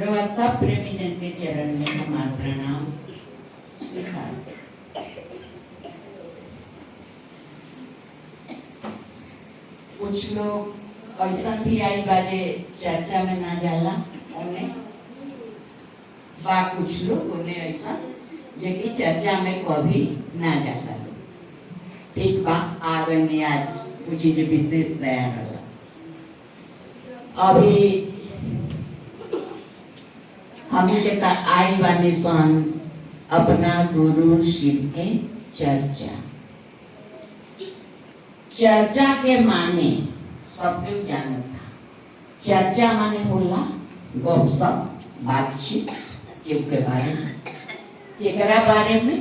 व्यवस्था प्रेमी जन के चरण में हमारा प्रणाम स्वीकार। कुछ लोग ऐसा भी आई बाजे चर्चा में ना जाला उन्हें बा, कुछ लोग उन्हें ऐसा जो कि चर्चा में कभी ना जाला। ठीक बा, आगे आज कुछ जो विशेष तैयार रहा। अभी हम के आई वाली सन अपना गुरु शिव के चर्चा। चर्चा के माने सब लोग जानत था। चर्चा माने होला गपशप बातचीत के बारे में, केकरा बारे में,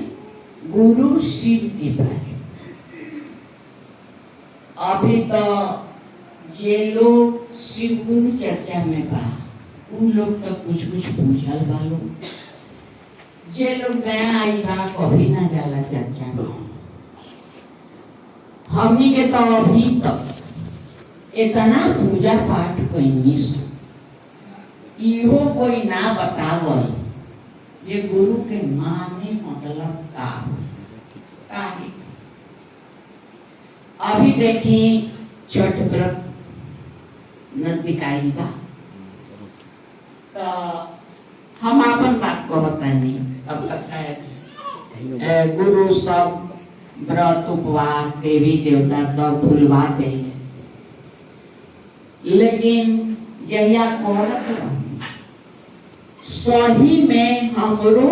गुरु शिव के बारे में। अभी तो जे लोग शिव गुरु चर्चा में बा उन लोग तो कुछ कुछ पूछल बालो। जे लोग नया आई बा कभी ना जाला चर्चा में। हमनी के तो अभी तक इतना पूजा पाठ कईनी इहो कोई ना बतावल जे गुरु के माने मतलब का है। अभी देखी छठ व्रत नजदीक आई बा तो हम अपन बात कहतानी। अब तक गुरु सब व्रत उपवास देवी देवता सब भूलवा दे, लेकिन जहिया कहत सही में हमरो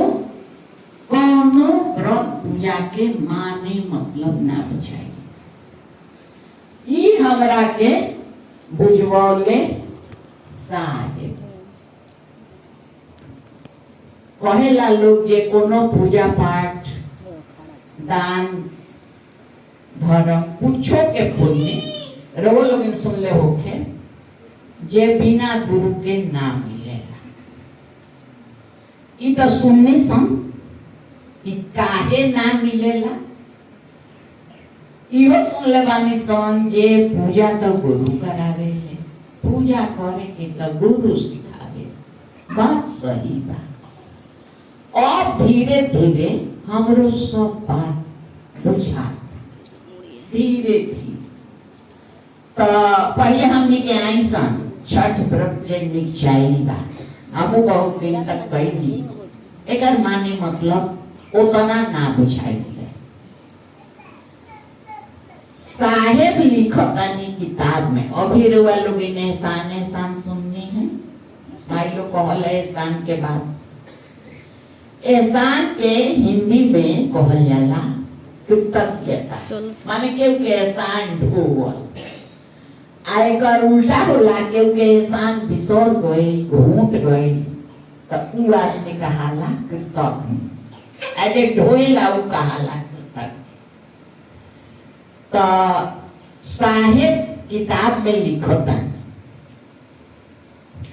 कोनो व्रत पूजा के माने मतलब ना बुझाई। ई हमरा के बुझवले साहेब कहेला लोग जे कोनो पूजा पाठ दान धर्म कुछो के पुण्य रवो लोग सुन ले होखे जे बिना गुरु के ना मिलेगा। ई तो सुनने सन कि काहे ना मिलेला। इहो सुन ले बानी सन जे पूजा तो गुरु करावे ले, पूजा करे के तो गुरु सिखावे। बात सही बा। और धीरे धीरे हमरो सब बात बुझा धीरे धीरे। तो पहले हमने के आई सन छठ व्रत जे निचाई बा हमू बहुत दिन तक कही एकर माने मतलब उतना ना बुझाई। साहेब लिखतानी किताब में अभी रुआ लोग एहसान एहसान सुननी है। भाई लोग कहल एहसान के बाद एहसान के हिंदी में कहल जाला कृतज्ञता। माने केहू के एहसान ढोवल आयकर उल्टा होला, केहू के एहसान बिसर गई घूट गई तो उ आदमी कहाला कृतज्ञ। ऐसे ढोएला उ कहाला कृतज्ञ। तो साहेब किताब में लिखता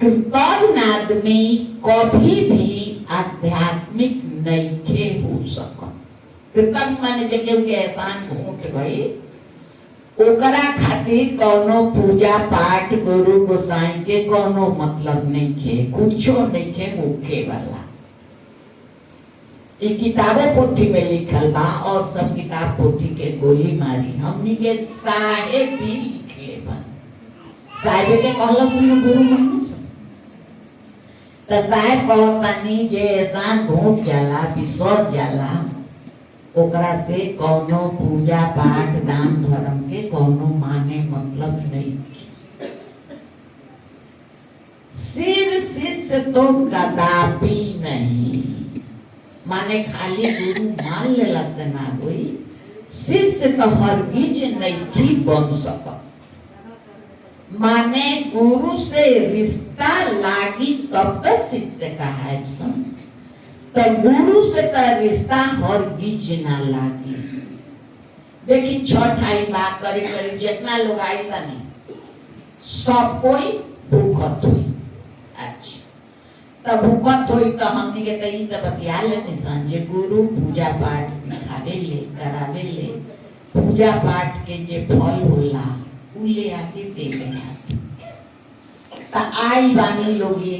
कृतज्ञ आदमी कभी भी आध्यात्मिक नहीं हो सकता। कृतज्ञ माने जे केहू के एहसान घूट गई ओकरा खातिर कोनो पूजा पाठ गुरु गोसाई के कोनो मतलब नहीं खे, कुछो नहीं खे मुखे वाला। ये किताबों पोथी में लिखल बा और सब किताब पोथी के गोली मारी हमनी के साहेब भी लिखे बा। साहेब के कहला सुन गुरु माने तो साहेब कहतानी जे एहसान घूट जाला बिसर जाला ओकरा से कोनो पूजा पाठ दान धर्म के कोनो माने मतलब नहीं। शिव शिष्य तो कदापि नहीं। माने खाली गुरु मान लेला से ना हुई, शिष्य तो हरगिज नहीं बन सकत। माने गुरु से रिश्ता लागी तब तक शिष्य का है। तो गुरु से तो रिश्ता हरगिज ना लागी। देखिए छठ आई बात करी करी जितना लोग आई बने सब कोई भूखत हुई। अच्छा तो भूखत हुई तो हमने के तई तो बतिया लेते संजय गुरु पूजा पाठ सिखावे ले करावे ले पूजा पाठ के जे फल होला उ ले आके दे देना। ता आई बानी लोगी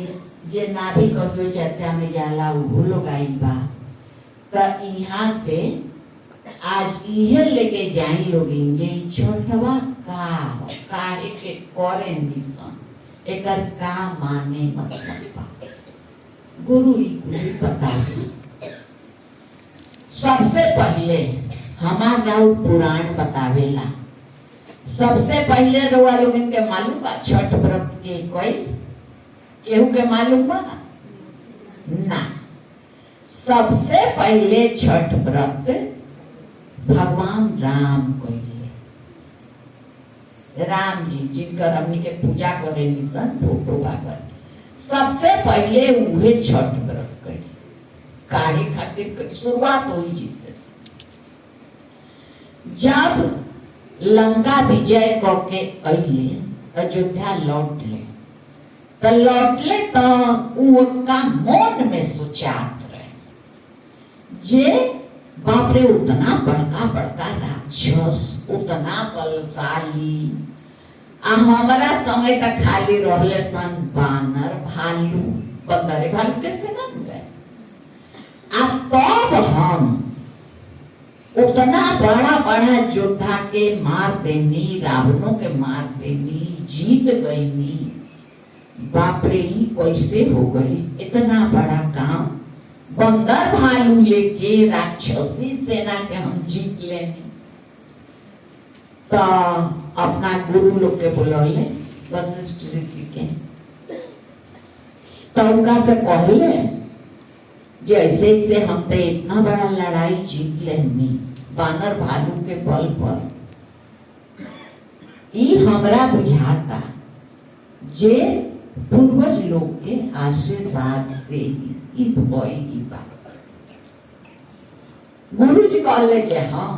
जे ना भी कहियो चर्चा में जाला वो लोग आई बा ता यहाँ से आज इहे लेके जाई लोगी जे छोटवा काहे के करें मिशन एकर का माने मतलब बा गुरु ही बता। सबसे पहले हमारा पुराण बतावेला। सबसे पहले रउआ लोगन के मालूम बा छठ व्रत के कोई केहू के मालूम बा ना। सबसे पहले छठ व्रत भगवान राम कइले। राम जी जिनकर हमनी के पूजा करे निसन फोटो बागर सबसे पहले उहे छठ व्रत कइले। काहे खातिर शुरुआत हुई जिससे जब लंका विजय करके अइले अयोध्या लौटले तो लौटले तो उनका मन में सोचात रहे जे बाप रे उतना बड़का बड़का राक्षस उतना बलशाली आ हमारा समय तक खाली रहले सन बानर भालू बंदर भालू कैसे ना गए। अब तब हम उतना बड़ा बड़ा योद्धा के मार देनी रावणों के मार देनी जीत गईनी। बाप रे ही कैसे हो गई इतना बड़ा काम। बंदर भालू लेके राक्षसी सेना के हम जीत लेनी। तो अपना गुरु लोग के बुलौले वशिष्ठ ऋषि के तो उनका से कहले जैसे से हम तो इतना बड़ा लड़ाई जीत लेनी बानर भालू के बल पर ई हमरा बुझाता जे पूर्वज लोग के आशीर्वाद से ही भई बात। गुरु जी कहले जे हाँ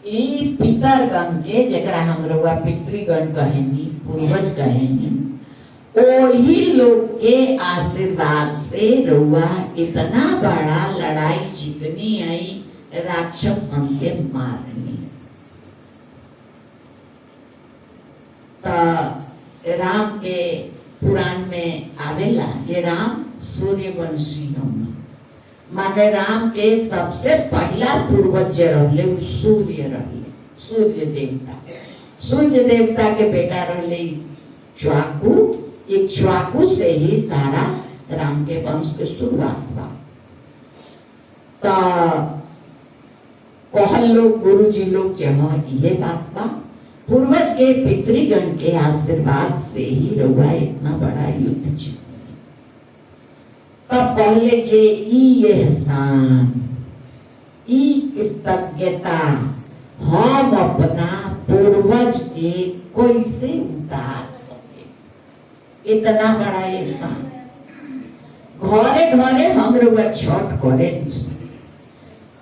ई पितरगण के जकरा हम रउआ पितृगण कहेनी पूर्वज कहेनी ओही लोग के आशीर्वाद से रउआ इतना बड़ा लड़ाई जीतनी आई राक्षस के मारनी। तो राम के पुराण में आवेला जे राम सूर्यवंशी होना माने राम के सबसे पहला पूर्वज रहले सूर्य रहले सूर्य देवता। सूर्य देवता के बेटा रहले इक्ष्वाकु। इक्ष्वाकु से ही सारा राम के वंश के शुरुआत बा। तो कहल लोग गुरु जी लोग जहाँ ये बात बा पूर्वज के पितृगण के आशीर्वाद से ही रउआ इतना बड़ा युद्ध जीत। तब पहले के ई एहसान ई कृतज्ञता हम अपना पूर्वज के कैसे उतार सके। इतना बड़ा एहसान घरे घरे हम लोग छठ करे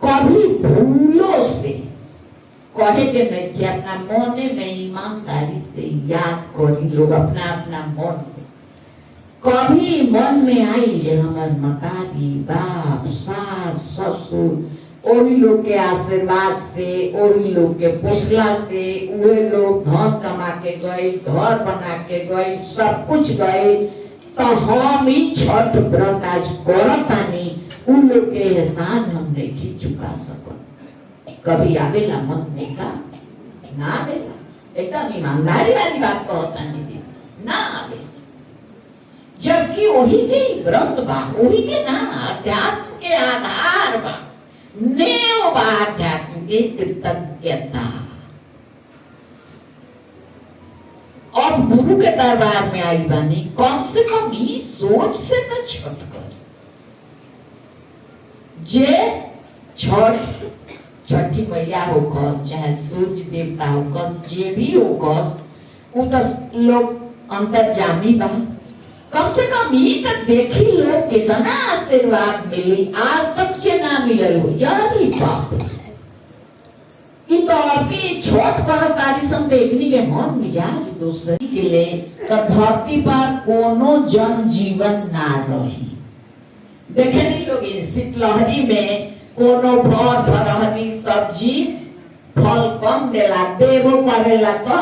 कभी भूलों से कहे के नहीं कि अपना मोने में ईमानदारी से याद करी लोग अपना अपना मन कभी मन में आई जे हमार मतारी बाप सास ससुर ओही लोग के आशीर्वाद से ओही लोग के पोसला से उहे लोग धन कमा के गए घर बना के गए सब कुछ गए। तो हम ही छठ व्रत आज करतानी उन लोग के एहसान हम नहीं चुका सकत। कभी आवेला मन में का ना आवेला एकदम ईमानदारी वाली बात कहता नहीं ना आवेला। जबकि वही के व्रत बा वही के ना अध्यात्म के आधार बा नेव बा अध्यात्म के कृतज्ञता। अब गुरु के दरबार में आई बानी कम से कम ई सोच से तो छठ कर जे छठ छठी मैया हो कस चाहे सूर्य देवता हो कस जे भी हो कस वो तो लोग अंतर्जामी बा। कम से कम ये तक देखी लोग कितना आशीर्वाद मिली आज तक जे ना मिलल हो यार बाप ये तो आपकी छठ पर तारीसन देखने के मन मिजाज दूसरी के लिए तो धरती पर कोनो जन जीवन ना रही। देखे नहीं लोग शीतलहरी में कोनो भर भरहरी सब्जी फल कम देला देवो करेला तो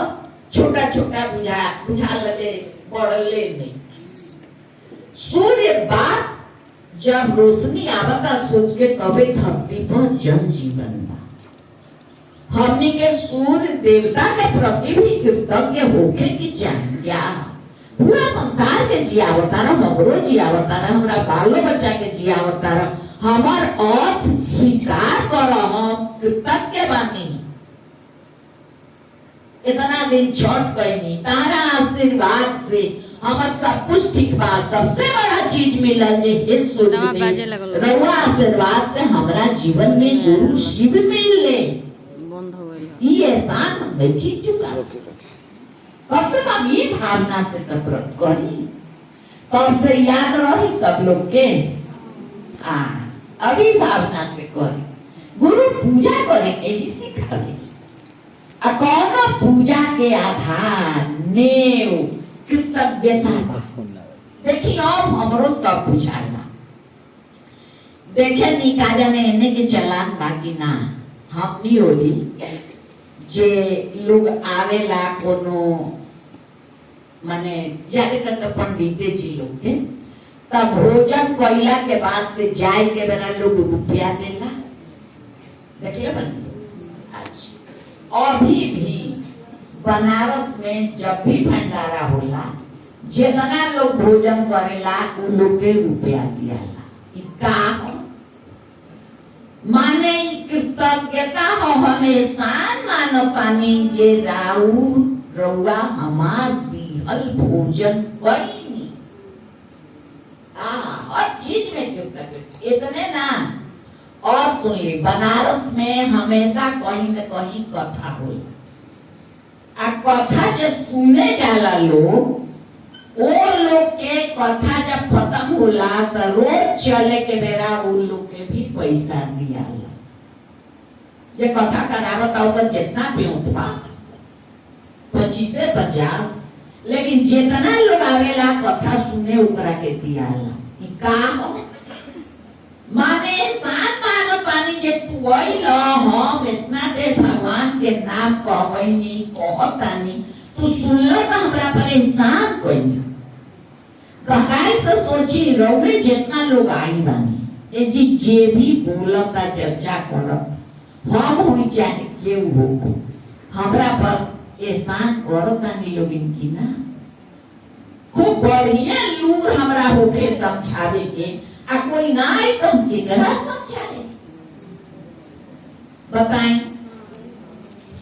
छोटा छोटा बुझा लगे बढ़ले नहीं। सूर्य बात जब रोशनी आवता सोच के कबे धरती पर जन जीवन बा। हमनी के सूर्य देवता के प्रति भी कृतज्ञ होके की चाहिए। क्या पूरा संसार के जियावतारा, हमरो जियावतारा, हमरा बालो बच्चा के जियावतारा, हमार अर्थ स्वीकार करो, हम कृतज्ञ बानी। इतना दिन छठ कैनी, तारा आशीर्वाद से हमार सब कुछ ठीक बा। सबसे बड़ा चीज मिलल जे हे सूर्य रउआ आशीर्वाद से हमरा जीवन में गुरु शिव मिलले। बंद हो गइल ई एहसान हम नहीं चुका। कम से कम ये भावना से व्रत करी, तब से याद रही सब लोग के। अभी भावना से करी, गुरु पूजा करे के ही सिखाले। कौन पूजा के आधार नेव कृतज्ञता बा। देखिए अब हमरो सब बुझाला। देखे निकाजा में एने के चलान बाकी ना हम नहीं होली जे लोग आवेला कोनो माने जाके तो पंडिते जी लोग के तब भोजन कइला के बाद से जाए के बेरा लोग रुपया देला। देखिए बंदी अभी भी बनारस में जब भी भंडारा होला जितना लोग भोजन करेला उ लोग के रुपया दियाला। का माने कृतज्ञता हो, हमेशा मानो पानी जे राउ रउआ हमार दिहल भोजन कईनी। हर चीज में कृतज्ञता। इतने ना और सुन ली, बनारस में हमेशा कहीं न कहीं कथा होला। कथा जो सुने जाला लोग, वो लोग के कथा जब खत्म होला तो रोज चले के बेरा उन लोग के भी पैसा दियाला। जे कथा करावत आवत जितना भी उठवा 25 से 50, लेकिन जितना लोग आवेला कथा सुने ओकरा के दियाला। ई का हो माने साथ मानो पानी जे तू आइला हम इतना दे भगवान के नाम कहवैनी कहतानी तू सुनलो तो हमरा पर एहसान कइनी। गहराई से सोची रउए जितना लोग आई बानी ए जी जे भी बोलता चर्चा करब हम होई चाहे केहू हो, हमरा पर एहसान करतानी लोग इनकी ना। खूब बढ़िया लूर हमरा होके समझावे के आ कोई ना आई तो हमके गलत समझाए। बताएं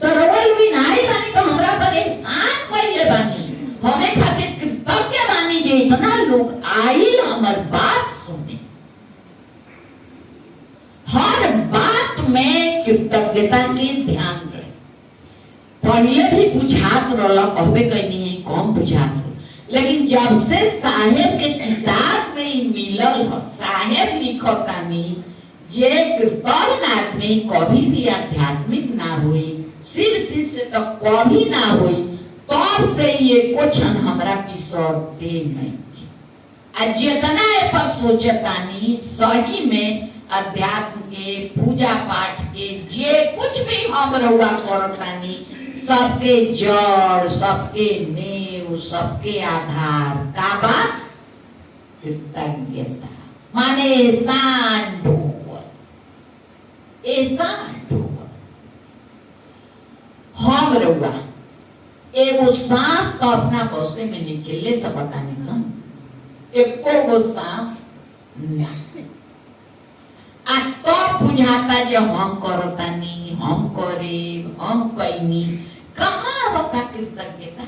तो रोल भी ना आई बानी तो हमरा पर एहसान कइले बानी। हमें खातिर कृतज्ञ बानी जे इतना लोग आई हमर बात सुने। हर बात में कृतज्ञता के ध्यान रहे। पहले भी बुझात रहला, कहबे कइनी है कम बुझात, लेकिन जब से साहेब के किताब में मिलल ह, साहेब लिखतानी जे कृतज्ञ आदमी कभी भी आध्यात्मिक ना हुई, सिर से तो कभी ना हुई, तब से ये क्वेश्चन हमरा पिसरते नहीं। जितना ए पर सोचतानी सही में अध्यात्म के पूजा पाठ के जे कुछ भी हम रउआ करतानी सबके जड़, सबके नींव, सबके आधार का बात कृतज्ञता। माने एहसान ढोकर, एहसान ढोकर। हम रउआ एगो सांस तो अपना बसे में निकले सकता नहीं सन, एको गो सांस ना। आ तो बुझाता जो हम करतानी, हम करे, हम कईनी, कहाँ बता कृतज्ञता।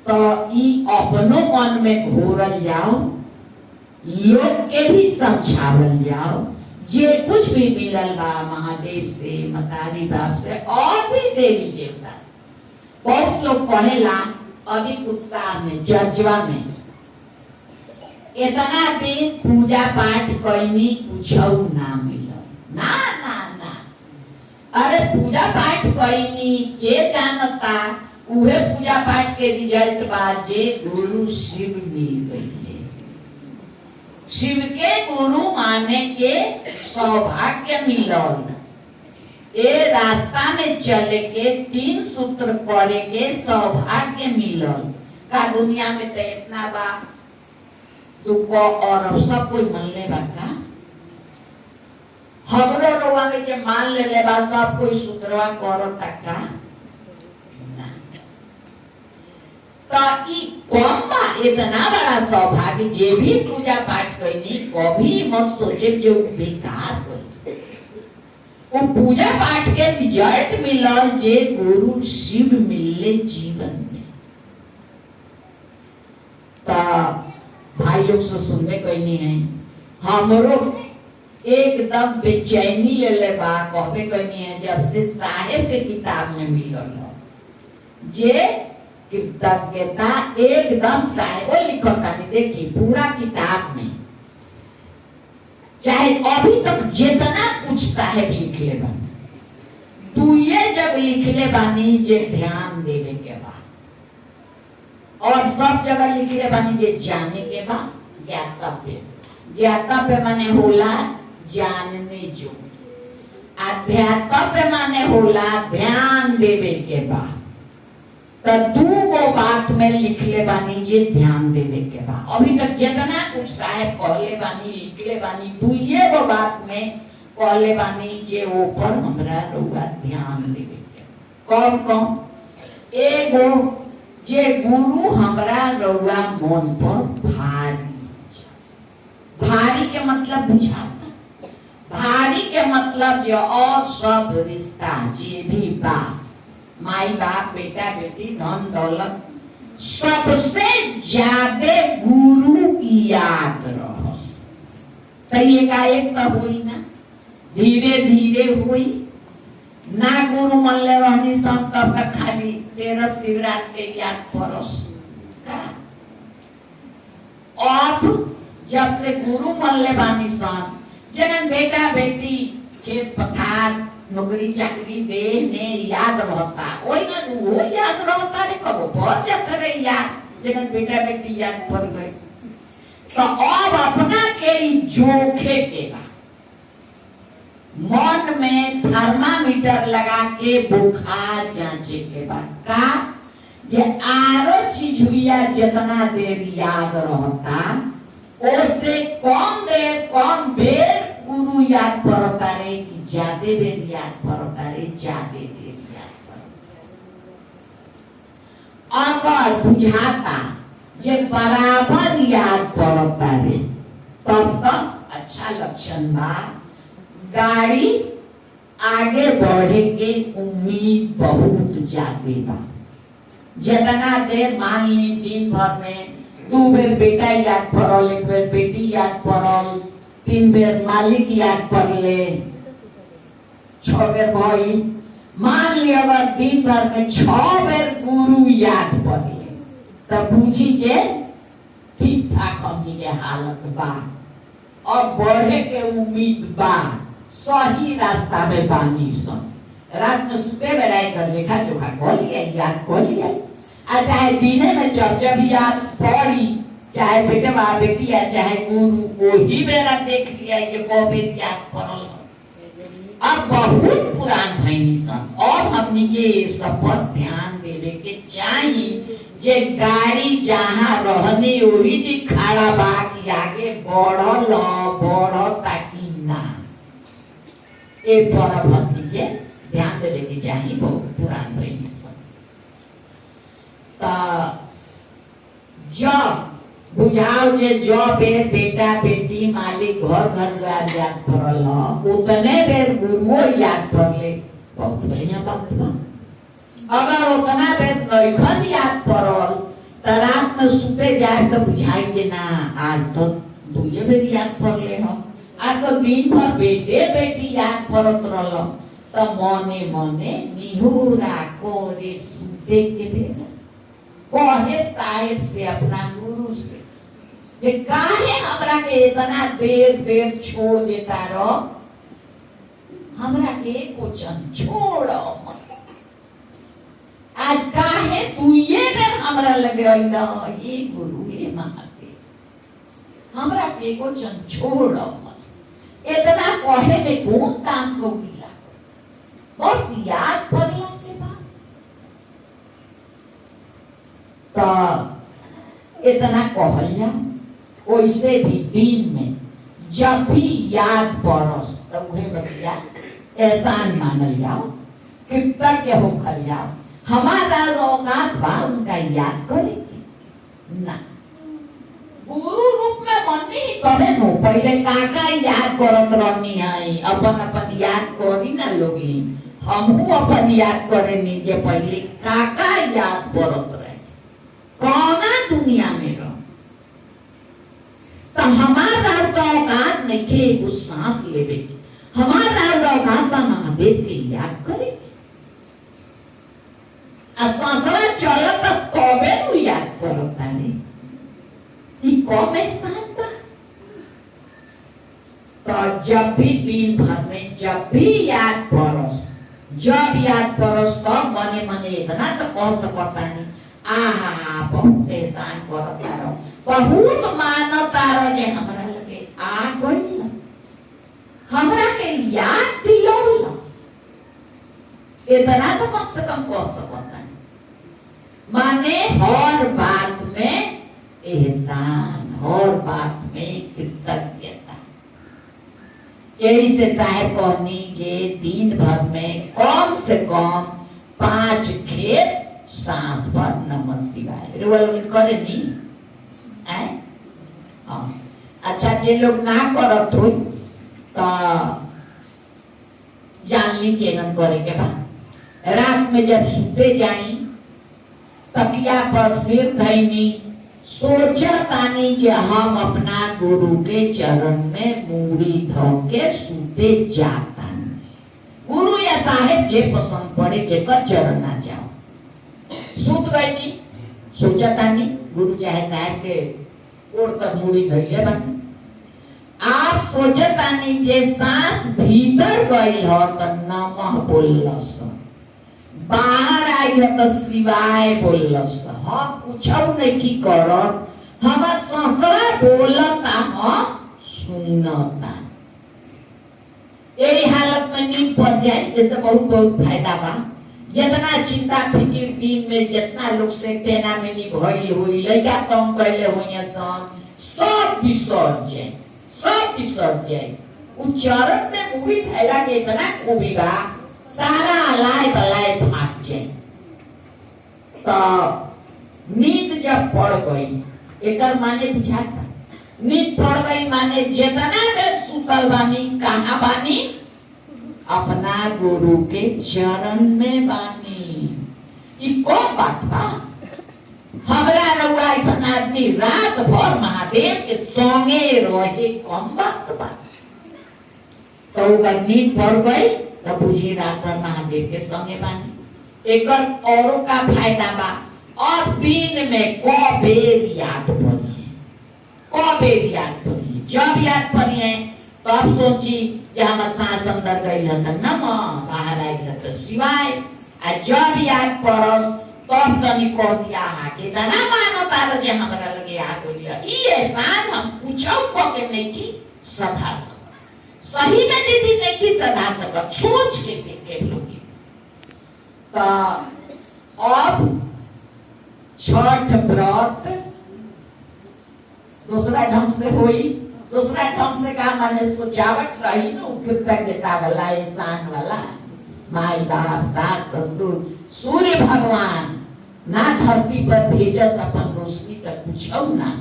तो ई अपनो मन में घोरल जाओ, लोग के भी समझावल जाओ। जे कुछ भी मिलल बा महादेव से, मतारी बाप से और भी देवी देवता से। बहुत लोग कहेला अधिक उत्साह में जज्बा में इतना दिन पूजा पाठ कईनी कुछ ना मिलल। ना ना ना, अरे पूजा पाठ कईनी के जानता उहे पूजा पाठ के रिजल्ट बाद जे गुरु शिव मिल गई। शिव के गुरु माने के सौभाग्य मिलल। ए रास्ता में चले के 3 सूत्र करे के सौभाग्य मिलल का दुनिया में तो इतना बा तू को और अब सब कोई मन ले बा का हमरो रोवा में जे मान ले बा सब कोई सूत्रवा करता का ना तो ई कम बा इतना बड़ा सौभाग्य जे भी पूजा पाठ करनी कभी मत सोचे जो बेकार कर वो पूजा पाठ के रिजल्ट मिलल जे गुरु शिव मिलले जीवन में तो भाई लोग से सुनने कहनी है हमरो एकदम बेचैनी ले ले बा कहबे कहनी है जब से साहेब के किताब में मिलल जे कृतज्ञता एकदम साहेब लिखता नहीं देखी पूरा किताब में चाहे अभी तक जितना कुछ साहेब लिख ले बानी तू ये जब लिख ले बानी जे ध्यान देवे के बाद और सब जगह लिख ले बानी जे जाने के बाद ज्ञातव्य माने होला जानने जो अध्यात्म माने होला ध्यान देवे के बाद तो दू वो बात में लिख ले बानी जे ध्यान देवे के बा अभी तक जितना कुछ साहेब कहले बानी लिख ले बानी दू ये वो बात में कहले बानी जे ऊपर हमरा रुआ ध्यान देवे के कौन कौन एगो जे गुरु हमरा रुआ मन पर भारी के मतलब बुझाता भारी के मतलब जो और सब रिश्ता जे भी बा माई बाप बेटा बेटी धन दौलत सबसे ज्यादा गुरु की याद रहस तो एकाएक तो हुई ना धीरे धीरे हुई ना गुरु मन ले रहनी सब तब तक खाली तेरह शिवरात्रि के याद परस अब जब से गुरु मन ले बानी सन जन बेटा बेटी खेत पथार नौकरी चाकरी देह में याद रहता वही ना वो याद रहता रे कब बहुत जाता रे याद जगन बेटा बेटी याद पड़ गए तो अब अपना के जोखे के बाद मन में थर्मामीटर लगा के बुखार जांचे के बाद का जे आरो चीज हुआ जितना देर याद रहता उससे कम बेर गुरु याद पड़ता रे कि ज्यादा बेर याद पड़ता रे ज्यादा बेर याद पड़ता अगर बुझाता जे बराबर याद पड़ता रे तब तक अच्छा लक्षण बा गाड़ी आगे बढ़े के उम्मीद बहुत ज्यादा बा जितना देर मान ली दिन भर में 2 बेर बेटा याद पड़ल 1 बेर बेटी याद पड़ल 3 बेर मालिक याद पड़ले 6 बेर भाई मान ली अगर दिन भर में 6 बेर गुरु याद पड़ले तब पूछी के ठीक ठाक हमनी के हालत बा और बढ़े के उम्मीद बा सही रास्ता में बानी सन रात में सुते बेराई कर लेखा जोखा कर लिया याद कर लिया चाहे दिने में जब याद पड़ी चाहे बेटे बा बेटी या चाहे गुरु को ही बेरा देख लिया ये बेर याद पड़ल अब बहुत पुरान भैनी सन अब हमनी के सब पर ध्यान देवे के चाहिए जे गाड़ी जहाँ रहने वही जी खड़ा बा कि आगे बढ़ल ताकि ना ए पर भक्ति के ध्यान देवे के चाहिए बहुत पुरान भैनी सन जब बुझाओ जे जो बेर बेटा बेटी मालिक घर घर याद पड़ल उतने बेर गुरुओ याद पड़ले बहुत बढ़िया बात बा अगर उतना बेर नइखन याद पड़ल त रात में सुते जाए तो बुझाई जे ना आज तो 2 बेर याद पड़ले हो आज तो दिन भर बेटे बेटी याद पड़त रहल त मने मने निहुरा कोरे सुते के बेर कहे साहेब से अपना गुरु से जे काहे हमरा के इतना देर छोड़ देता रो हमरा के क्वेश्चन छोड़ो आज काहे तू ये बेर हमरा लगे अइला हे गुरु हे महादेव हमरा के क्वेश्चन छोड़ो इतना कहे में कौन काम को मिला बस याद करला के बाद तो इतना कहल जाओ। वैसे भी दिन में जब भी याद पड़स तो उहे बतिया एहसान मानल जाओ, कृतज्ञ होकर जाओ। हमारा औकात बा उनका याद करे ना, गुरु रूप में बनी तबे नो। पहले काका याद करत रहनी है, अपन अपन याद करी ना लोगी। हमहू अपन याद करे नी जे पहले काका याद करत रहे कौना दुनिया में रह। तो हमारा औकात नहीं खे एगो सांस लेवे की, हमारा औकात बा महादेव के याद करे। सांसरा चलत तबे नु याद करता रे, ई कौन एहसान बा। तो जब भी दिन भर में जब भी याद पड़स, जब याद पड़स तो मने मने इतना तो कह सकता नहीं, आहा बहुत एहसान करता रहो, बहुत मानता रहो जे हमरा लगे आ गइल, हमरा के याद दिलौल। इतना तो कम से कम कह सकता है। माने हर बात में एहसान, हर बात में कृतज्ञता। यही से साहब कहनी जे दिन भर में कम से कम 5 खेत सांस भर नमः शिवाय रोल करे नी। अच्छा जे लोग ना करत हो तो जान ली केगन करे के बाद रात में जब सुते जाई तकिया पर सिर धैनी सोचा तानी कि हम अपना गुरु के चरण में मूड़ी धो के सुते जाता। गुरु या साहेब जे पसंद पड़े जेकर चरण ना जाओ, सुत गई नी सोचा तानी गुरु चाहे साहेब के ओढ़ कर मूड़ी धैले बानी। आप सोचता नहीं जे सांस भीतर गई हो तो नमः बोलस, बाहर आई हो तो शिवाय बोलस। हम पूछऊ नहीं की करत, हमार संसरा बोलता हम सुनता। यही हालत में नींद पड़ जाए जैसे बहुत बहुत फायदा बा। जितना चिंता फिक्र दिन में जितना लोग से टेना में नहीं भइल हुई, लइका तंग कैले हुई सब बिसर जाए, सब बिसर जाए। उच्चारण में मुड़ी थैला के इतना खूबी बा, सारा अलाय बलाय भाग जाए। तो नींद जब पड़ गई एकर माने बुझाता, नींद पड़ गई माने जितना देर सुतल बानी कहाँ बानी, अपना गुरु के चरण में बानी। ई कौन बात बा। हमरा रउआ ऐसा आदमी रात भर महादेव के संगे रहे कौन बात बा। तो नींद पड़ गई तो बुझी रात भर महादेव के संगे बानी। एकर औरों का फायदा बा। और दिन में कबेर याद पड़ी, कबेर याद पड़ी। जब याद पड़ी है तब सोची कि हम सांस अंदर गई है तो नमः, बाहर आई है तो शिवाय। जब याद पड़ल तब तनी कह दिया कि तना मानो तारो जे हमरा लगे आ गई है। ई एहसान हम पूछौ क के नहीं की सधा सकत, सही में दीदी नहीं की सधा सकत, सोच के लोगी। तो अब छठ व्रत दूसरा ढंग से हुई। दूसरा ढंग से का माने सोचावट रही न, कृतज्ञता वाला, एहसान वाला। माई बाप सास ससुर सूर्य भगवान ना धरती पर भेजस अपन रोशनी तक पूछौ ना,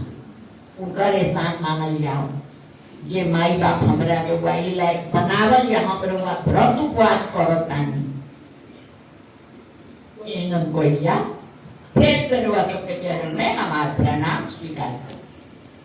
उनकर एहसान मानल जाओ। जे माई बाप हमरा रउआ ई लायक बनावल या हम रउआ व्रत उपवास करतानी एनम कोइया। फिर से रउआ सबके चरण में हमार प्रणाम स्वीकार करो।